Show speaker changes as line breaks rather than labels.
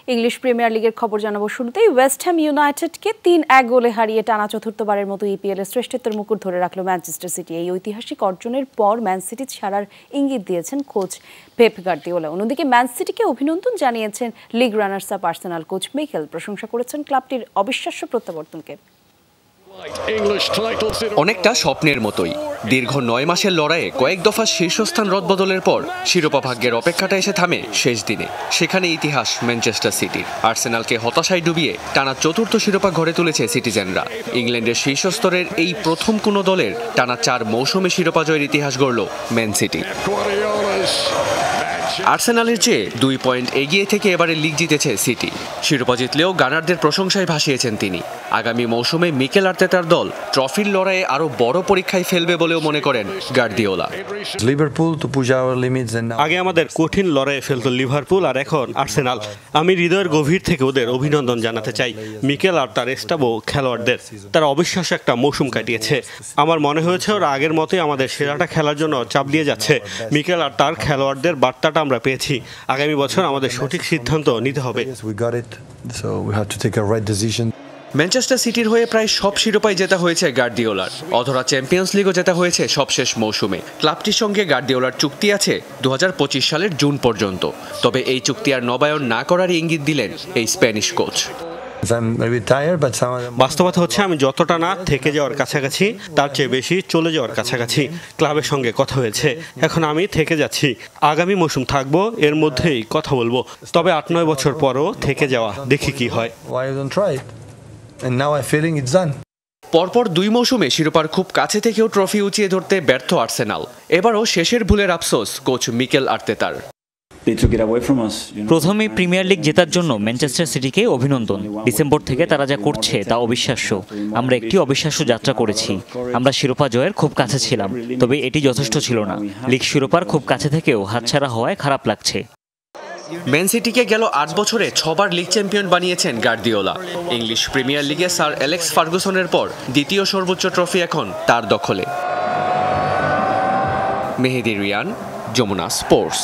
English premier লিগের খবর জানাবো শুরুতেই। ওয়েস্ট হ্যাম ইউনাইটেডকে ৩-১ গোলে হারিয়ে টানা চতুর্থবারের মতো ইপিএলের শ্রেষ্ঠত্বের মুকুট ধরে রাখলো ম্যানচেস্টার সিটি। এই ঐতিহাসিক অর্জনের পর ম্যান সিটি ছাড়ার ইঙ্গিত দিয়েছেন কোচ পেপ গার্দিওলা। অন্যদিকে ম্যান সিটিকে অভিনন্দন জানিয়েছেন league runners up Arsenal coach Mikel. প্রশংসা করেছেন ক্লাবটির অবিশ্বাস্য প্রত্যাবর্তনকে।
অনেকটা স্বপ্নের মতোই দীর্ঘ ৯ মাসের লড়াইয়ে কয়েক দফা শীর্ষস্থান রদবদলের পর শিরোপা ভাগ্যের অপেক্ষাটা এসে থামে শেষ দিনে। সেখানে ইতিহাস ম্যানচেস্টার সিটির। আর্সেনালকে হতাশায় ডুবিয়ে টানা চতুর্থ শিরোপা ঘরে তুলেছে সিটিজেনরা। ইংল্যান্ডের শীর্ষস্তরের এই প্রথম কোনো দলের টানা ৪ মৌসুমে শিরোপা জয়ের ইতিহাস গড়ল ম্যান সিটি। আর্সেনালের চেয়ে 2 পয়েন্ট এগিয়ে থেকে এবারে লিগ জিতেছে সিটি। শিরোপা জিতলেও গানারদের প্রশংসায় ভাসিয়েছেন তিনি। আগামী মৌসুমে মিকেল আর্তেতার দল ট্রফির লড়াইয়ে আরো বড় পরীক্ষায় ফেলবে বলেও মনে করেন গার্দিওলা।
আগে আমাদের কঠিন লড়াইয়ে ফেলতো লিভারপুল, আর এখন আর্সেনাল। আমি হৃদয়ের গভীর থেকে ওদের অভিনন্দন জানাতে চাই। মিকেল আর তার স্টাফ ও খেলোয়াড়দের, তারা অবিশ্বাস্য একটা মৌসুম কাটিয়েছে। আমার মনে হয়েছে ওরা আগের মতোই আমাদের সেরাটা খেলার জন্য চাপ দিয়ে যাচ্ছে। মিকেল আর তার খেলোয়াড়দের বার্তাটা আমরা পেয়েছি। আগামী বছর আমাদের সঠিক সিদ্ধান্ত নিতে হবে।
ম্যানচেস্টার সিটির হয়ে প্রায় সব শিরোপাই জেতা হয়েছে গার্দিওলার। অধরা চ্যাম্পিয়ন্স লিগও জেতা হয়েছে সবশেষ মৌসুমে। ক্লাবটির সঙ্গে গার্দিওলার চুক্তি আছে 2025 সালের জুন পর্যন্ত। তবে এই চুক্তি আর নবায়ন না করার ইঙ্গিত দিলেন এই স্প্যানিশ কোচ।
বাস্তবতা হচ্ছে আমি যতটা না থেকে যাওয়ার কাছাকাছি, তার চেয়ে বেশি চলে যাওয়ার কাছাকাছি। ক্লাবের সঙ্গে কথা হয়েছে, এখন আমি থেকে যাচ্ছি। আগামী মৌসুম থাকবো, এর মধ্যেই কথা বলবো। তবে 8-9 বছর পরও থেকে যাওয়া, দেখি কি হয়।
পরপর 2 মৌসুমে শিরোপার খুব কাছে থেকেও ট্রফি উঁচিয়ে ধরতে ব্যর্থ আর্সেনাল। এবারও শেষের ভুলের আফসোস কোচ মিকেল আর্তেতার।
প্রথমে প্রিমিয়ার লিগ জেতার জন্য ম্যানচেস্টার সিটিকে অভিনন্দন। ডিসেম্বর থেকে তারা যা করছে তা অবিশ্বাস্য। আমরা একটি অবিশ্বাস্য যাত্রা করেছি। আমরা শিরোপা জয়ের খুব কাছে ছিলাম, তবে এটি যথেষ্ট ছিল না। লিগ শিরোপার খুব কাছে থেকেও হাতছাড়া হওয়ায় খারাপ লাগছে।
ম্যান সিটিকে গেল 8 বছরে 6 বার লিগ চ্যাম্পিয়ন বানিয়েছেন গার্দিওলা। ইংলিশ প্রিমিয়ার লিগে স্যার অ্যালেক্স ফার্গুসনের পর দ্বিতীয় সর্বোচ্চ ট্রফি এখন তার দখলে। মেহেদী রিয়ান, যমুনা স্পোর্টস।